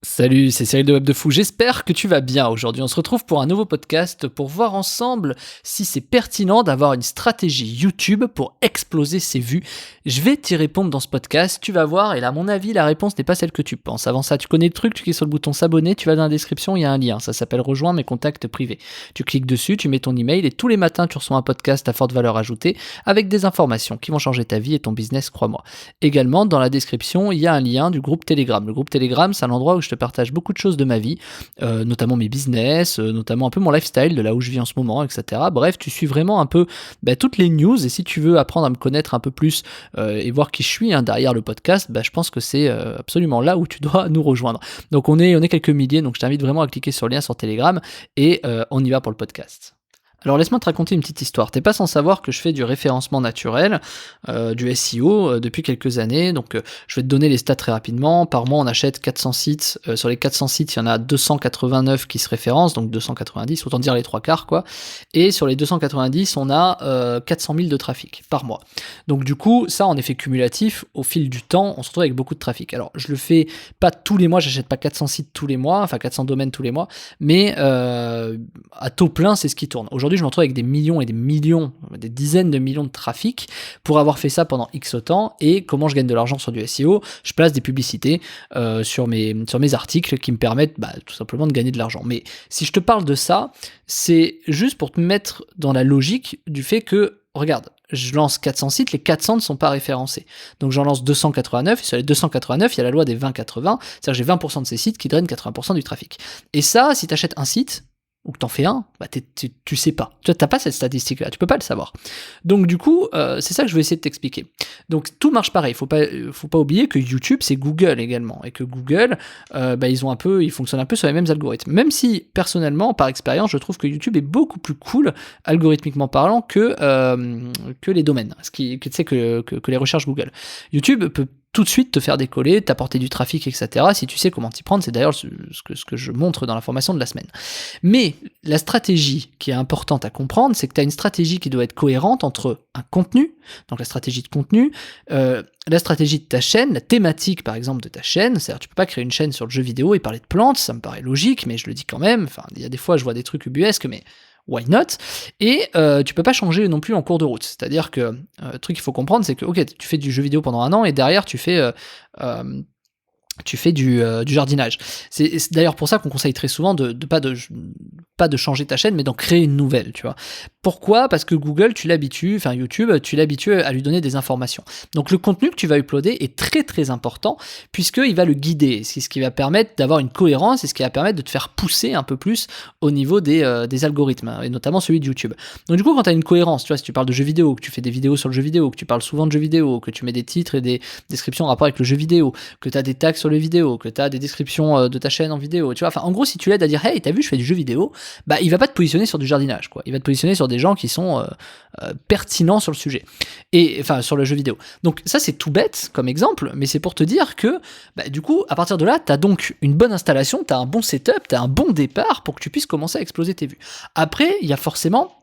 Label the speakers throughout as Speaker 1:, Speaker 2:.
Speaker 1: Salut, c'est Cyril de Web de Fou, j'espère que tu vas bien. Aujourd'hui, on se retrouve pour un nouveau podcast pour voir ensemble si c'est pertinent d'avoir une stratégie YouTube pour exploser ses vues. Je vais t'y répondre dans ce podcast, tu vas voir, et là, à mon avis, la réponse n'est pas celle que tu penses. Avant ça, tu connais le truc, tu cliques sur le bouton s'abonner, tu vas dans la description, il y a un lien, ça s'appelle Rejoins mes contacts privés. Tu cliques dessus, tu mets ton email et tous les matins, tu reçois un podcast à forte valeur ajoutée avec des informations qui vont changer ta vie et ton business, crois-moi. Également, dans la description, il y a un lien du groupe Telegram. Le groupe Telegram, c'est un endroit où je te partage beaucoup de choses de ma vie, notamment mes business, notamment un peu mon lifestyle, de là où je vis en ce moment, etc. Bref, tu suis vraiment un peu toutes les news, et si tu veux apprendre à me connaître un peu plus et voir qui je suis derrière le podcast, je pense que c'est absolument là où tu dois nous rejoindre. Donc on est quelques milliers, donc je t'invite vraiment à cliquer sur le lien sur Telegram, et on y va pour le podcast. Alors laisse-moi te raconter une petite histoire. T'es pas sans savoir que je fais du référencement naturel, du SEO depuis quelques années. Donc je vais te donner les stats très rapidement. Par mois, on achète 400 sites. Sur les 400 sites, il y en a 289 qui se référencent, donc 290, autant dire les trois quarts, quoi. Et sur les 290, on a 400 000 de trafic par mois. Donc du coup, ça, en effet cumulatif, au fil du temps, on se retrouve avec beaucoup de trafic. Alors je le fais pas tous les mois, j'achète pas 400 sites tous les mois, enfin 400 domaines tous les mois, mais à taux plein, c'est ce qui tourne. Aujourd'hui, je me retrouve avec des millions et des millions, des dizaines de millions de trafic pour avoir fait ça pendant X temps. Et comment je gagne de l'argent sur du SEO? Je place des publicités sur mes articles qui me permettent tout simplement de gagner de l'argent. Mais si je te parle de ça, c'est juste pour te mettre dans la logique du fait que, regarde, je lance 400 sites, les 400 ne sont pas référencés. Donc j'en lance 289, et sur les 289, il y a la loi des 20-80, c'est-à-dire que j'ai 20% de ces sites qui drainent 80% du trafic. Et ça, si tu achètes un site, ou que t'en fais un, tu sais pas. Tu n'as pas cette statistique-là, tu peux pas le savoir. Donc du coup, c'est ça que je vais essayer de t'expliquer. Donc tout marche pareil, faut pas oublier que YouTube, c'est Google également, et que Google, ils fonctionnent un peu sur les mêmes algorithmes. Même si, personnellement, par expérience, je trouve que YouTube est beaucoup plus cool, algorithmiquement parlant, que les domaines, que les recherches Google. YouTube peut tout de suite te faire décoller, t'apporter du trafic, etc. Si tu sais comment t'y prendre, c'est d'ailleurs ce que je montre dans l'information de la semaine. Mais la stratégie qui est importante à comprendre, c'est que tu as une stratégie qui doit être cohérente entre un contenu, donc la stratégie de contenu, la stratégie de ta chaîne, la thématique par exemple de ta chaîne, c'est-à-dire tu peux pas créer une chaîne sur le jeu vidéo et parler de plantes, ça me paraît logique, mais je le dis quand même, enfin il y a des fois je vois des trucs ubuesques, mais why not? Et tu peux pas changer non plus en cours de route. C'est-à-dire que le truc qu'il faut comprendre, c'est que ok, tu fais du jeu vidéo pendant un an et derrière tu fais du jardinage. C'est d'ailleurs pour ça qu'on conseille très souvent de pas de changer ta chaîne, mais d'en créer une nouvelle, tu vois. Pourquoi? Parce que Google, YouTube, tu l'habitues à lui donner des informations. Donc le contenu que tu vas uploader est très très important, puisqu'il va le guider. C'est ce qui va permettre d'avoir une cohérence, et ce qui va permettre de te faire pousser un peu plus au niveau des algorithmes, et notamment celui de YouTube. Donc du coup, quand tu as une cohérence, tu vois, si tu parles de jeux vidéo, que tu fais des vidéos sur le jeu vidéo, que tu parles souvent de jeux vidéo, que tu mets des titres et des descriptions en rapport avec le jeu vidéo, que tu as des tags sur les vidéos, que tu as des descriptions de ta chaîne en vidéo, tu vois, enfin en gros, si tu l'aides à dire hey, t'as vu, je fais du jeu vidéo, il va pas te positionner sur du jardinage, quoi. Il va te positionner sur des gens qui sont pertinents sur le sujet, et enfin sur le jeu vidéo. Donc ça, c'est tout bête comme exemple, mais c'est pour te dire que du coup, à partir de là, t'as donc une bonne installation, t'as un bon setup, t'as un bon départ pour que tu puisses commencer à exploser tes vues. Après, il y a forcément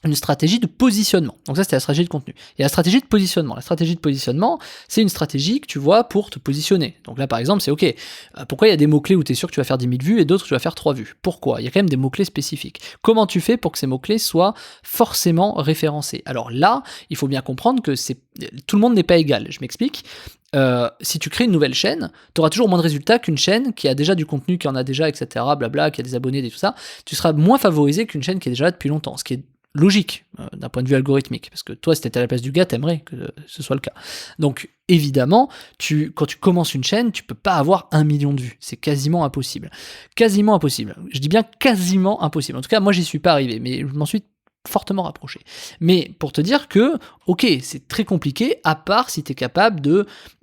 Speaker 1: une stratégie de positionnement. Donc ça, c'était la stratégie de contenu. Il y a la stratégie de positionnement. La stratégie de positionnement, c'est une stratégie que tu vois pour te positionner. Donc là, par exemple, c'est OK. Pourquoi il y a des mots-clés où tu es sûr que tu vas faire 10 000 vues et d'autres où tu vas faire 3 vues? Pourquoi? Il y a quand même des mots-clés spécifiques. Comment tu fais pour que ces mots-clés soient forcément référencés? Alors là, il faut bien comprendre que tout le monde n'est pas égal. Je m'explique. Si tu crées une nouvelle chaîne, tu auras toujours moins de résultats qu'une chaîne qui a déjà du contenu, qui en a déjà, etc., blabla, qui a des abonnés et tout ça. Tu seras moins favorisé qu'une chaîne qui est déjà là depuis longtemps, ce qui est logique d'un point de vue algorithmique, parce que toi, si t'étais à la place du gars, t'aimerais que ce soit le cas. Donc évidemment, quand tu commences une chaîne, tu peux pas avoir 1 million de vues, c'est quasiment impossible. Quasiment impossible. Je dis bien quasiment impossible. En tout cas, moi, j'y suis pas arrivé, mais je m'en suis fortement rapproché. Mais pour te dire que, ok, c'est très compliqué, à part si tu es capable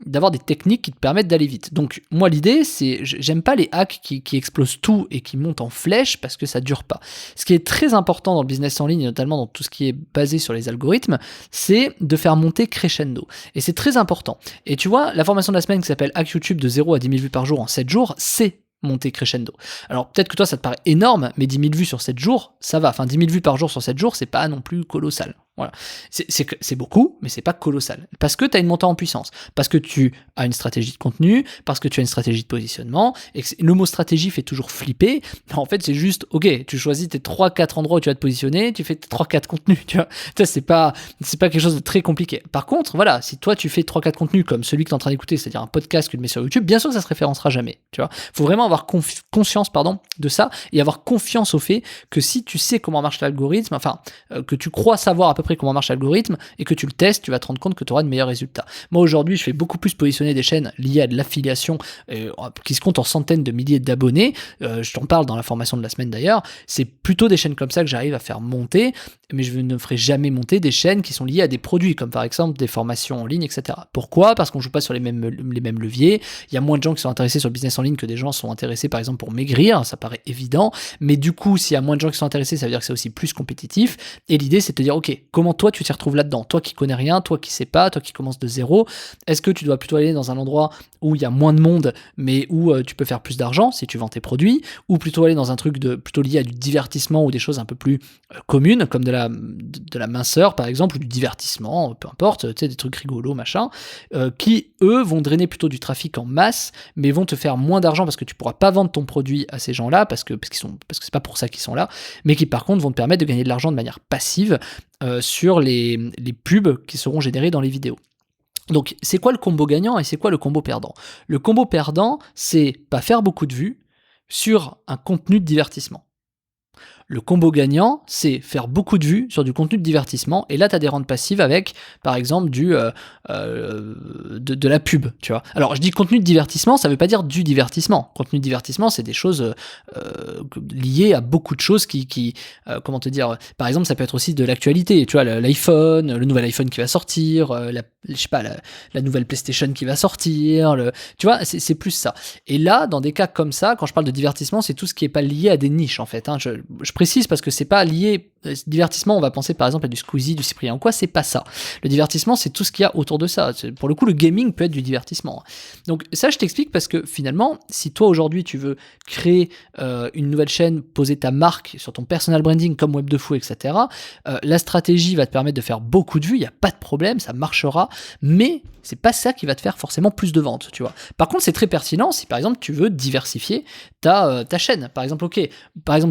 Speaker 1: d'avoir des techniques qui te permettent d'aller vite. Donc moi, l'idée, c'est, j'aime pas les hacks qui explosent tout et qui montent en flèche, parce que ça dure pas. Ce qui est très important dans le business en ligne, et notamment dans tout ce qui est basé sur les algorithmes, c'est de faire monter crescendo. Et c'est très important. Et tu vois, la formation de la semaine qui s'appelle Hack YouTube de 0 à 10 000 vues par jour en 7 jours, c'est monter crescendo. Alors peut-être que toi ça te paraît énorme, mais 10 000 vues sur 7 jours, ça va. Enfin 10 000 vues par jour sur 7 jours, c'est pas non plus colossal. Voilà. C'est beaucoup, mais c'est pas colossal. Parce que tu as une montée en puissance. Parce que tu as une stratégie de contenu, parce que tu as une stratégie de positionnement. Et le mot stratégie fait toujours flipper. En fait, c'est juste, ok, tu choisis tes 3-4 endroits où tu vas te positionner, tu fais tes 3-4 contenus, tu vois. Ça, c'est pas quelque chose de très compliqué. Par contre, voilà, si toi tu fais 3-4 contenus comme celui que tu es en train d'écouter, c'est-à-dire un podcast que tu mets sur YouTube, bien sûr que ça se référencera jamais, tu vois. Faut vraiment avoir conscience, de ça et avoir confiance au fait que si tu sais comment marche l'algorithme, que tu crois savoir à peu près comment marche l'algorithme et que tu le testes, tu vas te rendre compte que tu auras de meilleurs résultats. Moi aujourd'hui, je fais beaucoup plus positionner des chaînes liées à de l'affiliation qui se comptent en centaines de milliers d'abonnés. Je t'en parle dans la formation de la semaine d'ailleurs. C'est plutôt des chaînes comme ça que j'arrive à faire monter, mais je ne ferai jamais monter des chaînes qui sont liées à des produits, comme par exemple des formations en ligne, etc. Pourquoi ? Parce qu'on joue pas sur les mêmes leviers. Il y a moins de gens qui sont intéressés sur le business en ligne que des gens sont intéressés par exemple pour maigrir, ça paraît évident, mais du coup, s'il y a moins de gens qui sont intéressés, ça veut dire que c'est aussi plus compétitif. Et l'idée, c'est de te dire, ok, comment toi tu t'y retrouves là-dedans ? Toi qui connais rien, toi qui sais pas, toi qui commences de zéro, est-ce que tu dois plutôt aller dans un endroit où il y a moins de monde, mais où tu peux faire plus d'argent si tu vends tes produits, ou plutôt aller dans un truc plutôt lié à du divertissement ou des choses un peu plus communes, comme de la minceur par exemple, ou du divertissement, peu importe, tu sais, des trucs rigolos, machin, qui eux vont drainer plutôt du trafic en masse, mais vont te faire moins d'argent parce que tu pourras pas vendre ton produit à ces gens-là, parce que c'est pas pour ça qu'ils sont là, mais qui par contre vont te permettre de gagner de l'argent de manière passive sur les pubs qui seront générées dans les vidéos. Donc c'est quoi le combo gagnant et c'est quoi le combo perdant ? Le combo perdant, c'est pas faire beaucoup de vues sur un contenu de divertissement. Le combo gagnant, c'est faire beaucoup de vues sur du contenu de divertissement, et là, tu as des rentes passives avec, par exemple, de la pub, tu vois. Alors, je dis contenu de divertissement, ça veut pas dire du divertissement. Contenu de divertissement, c'est des choses liées à beaucoup de choses comment te dire, par exemple, ça peut être aussi de l'actualité, tu vois, l'iPhone, le nouvel iPhone qui va sortir, la nouvelle PlayStation qui va sortir, tu vois, c'est plus ça. Et là, dans des cas comme ça, quand je parle de divertissement, c'est tout ce qui est pas lié à des niches, en fait, hein. Je précise parce que c'est pas lié. Divertissement, on va penser par exemple à du Squeezie, du Cyprien, quoi, c'est pas ça. Le divertissement, c'est tout ce qu'il y a autour de ça. Pour le coup, le gaming peut être du divertissement. Donc ça, je t'explique parce que finalement, si toi aujourd'hui tu veux créer une nouvelle chaîne, poser ta marque sur ton personal branding comme Web de Fou, etc., la stratégie va te permettre de faire beaucoup de vues, il n'y a pas de problème, ça marchera, mais c'est pas ça qui va te faire forcément plus de ventes, tu vois. Par contre, c'est très pertinent si par exemple tu veux diversifier ta chaîne. Par exemple,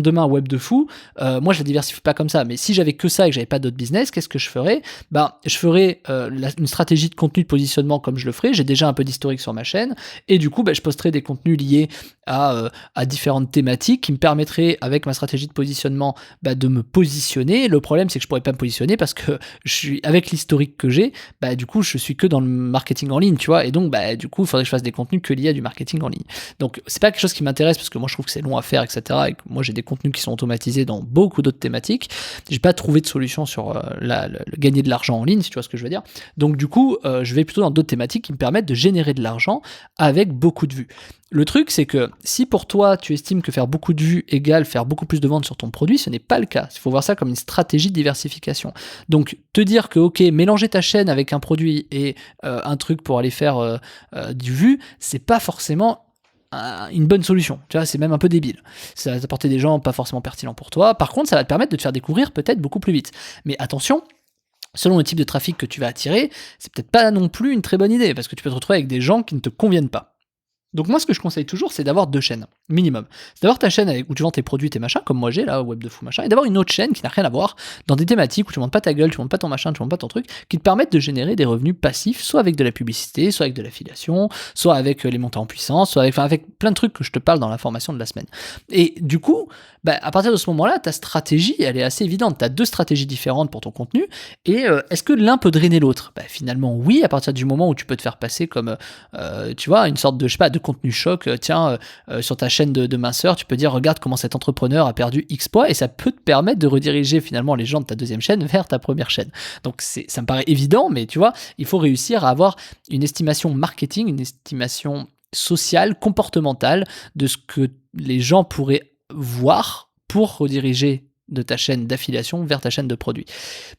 Speaker 1: demain Web de Fou, moi je la diversifie pas comme ça, mais si j'avais que ça et que j'avais pas d'autres business, qu'est-ce que je ferais ? Je ferais une stratégie de contenu de positionnement comme je le ferais. J'ai déjà un peu d'historique sur ma chaîne, et du coup, je posterai des contenus liés à différentes thématiques qui me permettraient, avec ma stratégie de positionnement, de me positionner. Le problème, c'est que je pourrais pas me positionner parce que avec l'historique que j'ai, du coup, je suis que dans le marketing en ligne, tu vois, et donc, du coup, il faudrait que je fasse des contenus que liés à du marketing en ligne. Donc, c'est pas quelque chose qui m'intéresse parce que moi, je trouve que c'est long à faire, etc. Et que moi, j'ai des contenus qui sont automatisés dans beaucoup d'autres thématiques. J'ai pas trouvé de solution sur le gagner de l'argent en ligne, si tu vois ce que je veux dire. Donc, du coup, je vais plutôt dans d'autres thématiques qui me permettent de générer de l'argent avec beaucoup de vues. Le truc, c'est que si pour toi, tu estimes que faire beaucoup de vues égale faire beaucoup plus de ventes sur ton produit, ce n'est pas le cas. Il faut voir ça comme une stratégie de diversification. Donc, te dire que, ok, mélanger ta chaîne avec un produit et un truc pour aller faire du vu, c'est pas forcément une bonne solution, tu vois, c'est même un peu débile. Ça va t'apporter des gens pas forcément pertinents pour toi. Par contre, ça va te permettre de te faire découvrir peut-être beaucoup plus vite. Mais attention, selon le type de trafic que tu vas attirer, c'est peut-être pas non plus une très bonne idée, parce que tu peux te retrouver avec des gens qui ne te conviennent pas. Donc moi, ce que je conseille toujours, c'est d'avoir 2 chaînes, minimum. C'est d'avoir ta chaîne où tu vends tes produits, tes machins, comme moi j'ai là, Web de Fou machin, et d'avoir une autre chaîne qui n'a rien à voir, dans des thématiques où tu montes pas ta gueule, tu montes pas ton machin, tu montes pas ton truc, qui te permettent de générer des revenus passifs, soit avec de la publicité, soit avec de l'affiliation, soit avec les montées en puissance, soit avec plein de trucs que je te parle dans la formation de la semaine. Et du coup, à partir de ce moment-là, ta stratégie, elle est assez évidente. Tu as 2 stratégies différentes pour ton contenu, et est-ce que l'un peut drainer l'autre ? Finalement, oui, à partir du moment où tu peux te faire passer comme, tu vois, une sorte de, de contenu choc, sur ta chaîne de minceur, tu peux dire, regarde comment cet entrepreneur a perdu X poids, et ça peut te permettre de rediriger finalement les gens de ta deuxième chaîne vers ta première chaîne. Donc ça me paraît évident, mais tu vois, il faut réussir à avoir une estimation marketing, une estimation sociale, comportementale de ce que les gens pourraient voir pour rediriger de ta chaîne d'affiliation vers ta chaîne de produits.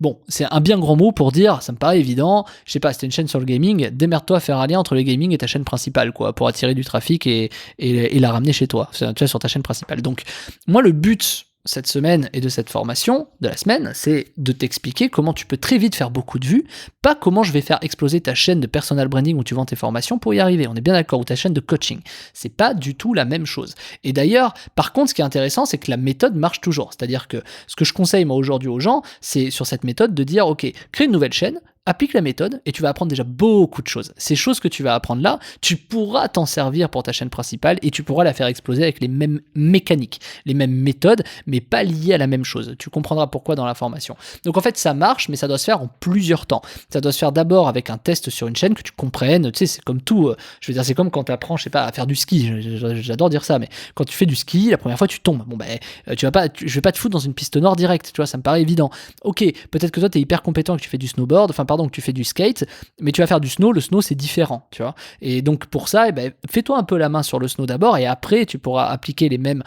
Speaker 1: Bon, c'est un bien grand mot pour dire, ça me paraît évident, je sais pas, si t'as une chaîne sur le gaming, démerde-toi à faire un lien entre le gaming et ta chaîne principale, quoi, pour attirer du trafic et la ramener chez toi, tu vois, sur ta chaîne principale. Donc, moi, le but, cette semaine et de cette formation de la semaine, c'est de t'expliquer comment tu peux très vite faire beaucoup de vues, pas comment je vais faire exploser ta chaîne de personal branding où tu vends tes formations pour y arriver. On est bien d'accord, ou ta chaîne de coaching. C'est pas du tout la même chose. Et d'ailleurs, par contre, ce qui est intéressant, c'est que la méthode marche toujours. C'est-à-dire que ce que je conseille moi aujourd'hui aux gens, c'est sur cette méthode de dire, ok, crée une nouvelle chaîne, applique la méthode et tu vas apprendre déjà beaucoup de choses. Ces choses que tu vas apprendre là, tu pourras t'en servir pour ta chaîne principale et tu pourras la faire exploser avec les mêmes mécaniques, les mêmes méthodes, mais pas liées à la même chose. Tu comprendras pourquoi dans la formation. Donc en fait, ça marche, mais ça doit se faire en plusieurs temps. Ça doit se faire d'abord avec un test sur une chaîne que tu comprennes. Tu sais, c'est comme tout. Je veux dire, c'est comme quand tu apprends, je sais pas, à faire du ski. J'adore dire ça, mais quand tu fais du ski, la première fois, tu tombes. Bon, ben, je vais pas te foutre dans une piste noire directe. Tu vois, ça me paraît évident. Ok, peut-être que toi, tu es hyper compétent et que tu fais du snowboard. Enfin, pardon, que tu fais du skate, mais tu vas faire du snow, le snow c'est différent, tu vois. Et donc pour ça, eh ben, fais-toi un peu la main sur le snow d'abord et après tu pourras appliquer les mêmes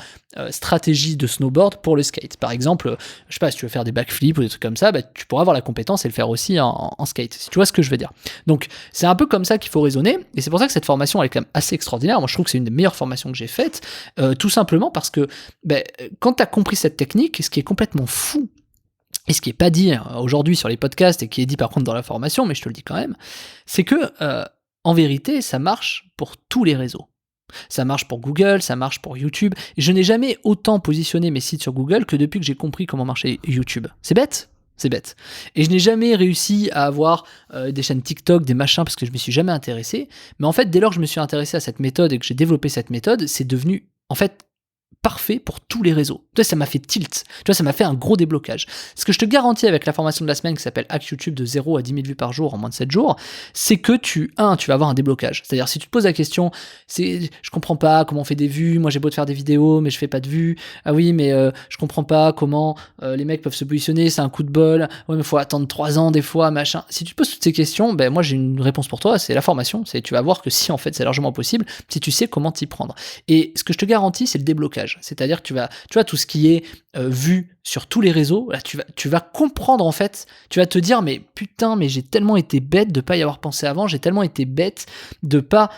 Speaker 1: stratégies de snowboard pour le skate. Par exemple, je sais pas, si tu veux faire des backflips ou des trucs comme ça, bah, tu pourras avoir la compétence et le faire aussi en skate, si tu vois ce que je veux dire. Donc c'est un peu comme ça qu'il faut raisonner et c'est pour ça que cette formation elle est quand même assez extraordinaire. Moi je trouve que c'est une des meilleures formations que j'ai faites, tout simplement parce que quand tu as compris cette technique, ce qui est complètement fou, et ce qui n'est pas dit aujourd'hui sur les podcasts et qui est dit par contre dans la formation, mais je te le dis quand même, c'est que en vérité, ça marche pour tous les réseaux. Ça marche pour Google, ça marche pour YouTube. Et je n'ai jamais autant positionné mes sites sur Google que depuis que j'ai compris comment marchait YouTube. C'est bête. C'est bête. Et je n'ai jamais réussi à avoir des chaînes TikTok, des machins, parce que je ne m'y suis jamais intéressé. Mais en fait, dès lors que je me suis intéressé à cette méthode et que j'ai développé cette méthode, c'est devenu, en fait, parfait pour tous les réseaux. Tu vois, ça m'a fait tilt. Tu vois, ça m'a fait un gros déblocage. Ce que je te garantis avec la formation de la semaine qui s'appelle Hack YouTube de 0 à 10 000 vues par jour en moins de 7 jours, c'est que tu vas avoir un déblocage. C'est-à-dire, si tu te poses la question, je comprends pas comment on fait des vues, moi j'ai beau te faire des vidéos, mais je fais pas de vues. Ah oui, mais je comprends pas comment les mecs peuvent se positionner, c'est un coup de bol. Ouais, mais faut attendre 3 ans des fois, machin. Si tu te poses toutes ces questions, ben moi j'ai une réponse pour toi, c'est la formation. Tu vas voir que si en fait c'est largement possible, si tu sais comment t'y prendre. Et ce que je te garantis, c'est le déblocage. C'est-à-dire que tu vois, tout ce qui est vu sur tous les réseaux, là, tu vas comprendre en fait, tu vas te dire, mais putain, mais j'ai tellement été bête de pas y avoir pensé avant, j'ai tellement été bête de pas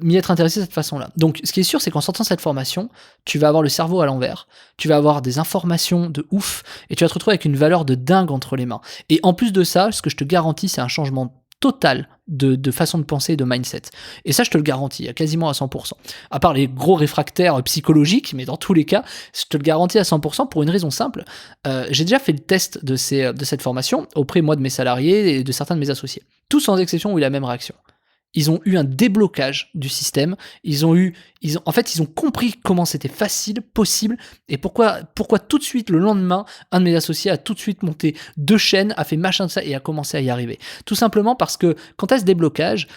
Speaker 1: m'y être intéressé de cette façon-là. Donc, ce qui est sûr, c'est qu'en sortant cette formation, tu vas avoir le cerveau à l'envers, tu vas avoir des informations de ouf, et tu vas te retrouver avec une valeur de dingue entre les mains. Et en plus de ça, ce que je te garantis, c'est un changement total de façon de penser et de mindset. Et ça, je te le garantis, à quasiment à 100%. À part les gros réfractaires psychologiques, mais dans tous les cas, je te le garantis à 100% pour une raison simple. J'ai déjà fait le test de cette formation auprès, moi, de mes salariés et de certains de mes associés. Tous, sans exception, ont eu la même réaction. Ils ont eu un déblocage du système. Ils ont compris comment c'était facile, possible, et pourquoi tout de suite, le lendemain, un de mes associés a tout de suite monté 2 chaînes, a fait machin de ça et a commencé à y arriver. Tout simplement parce que quand tu as ce déblocage,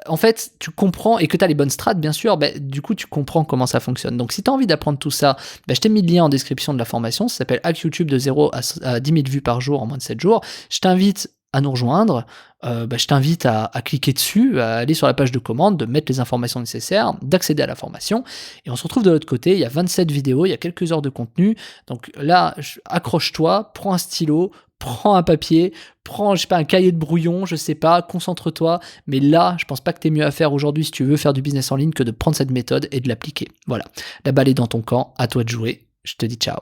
Speaker 1: en fait, tu comprends, et que tu as les bonnes strats, bien sûr, du coup, tu comprends comment ça fonctionne. Donc, si tu as envie d'apprendre tout ça, je t'ai mis le lien en description de la formation. Ça s'appelle Hack YouTube de 0 à 10 000 vues par jour en moins de 7 jours. Je t'invite à nous rejoindre, je t'invite à cliquer dessus, à aller sur la page de commande, de mettre les informations nécessaires, d'accéder à la formation, et on se retrouve de l'autre côté. Il y a 27 vidéos, il y a quelques heures de contenu, donc là, accroche-toi, prends un stylo, prends un papier, prends, un cahier de brouillon, je sais pas, concentre-toi, mais là, je pense pas que t'aies mieux à faire aujourd'hui si tu veux faire du business en ligne que de prendre cette méthode et de l'appliquer. Voilà, la balle est dans ton camp, à toi de jouer, je te dis ciao.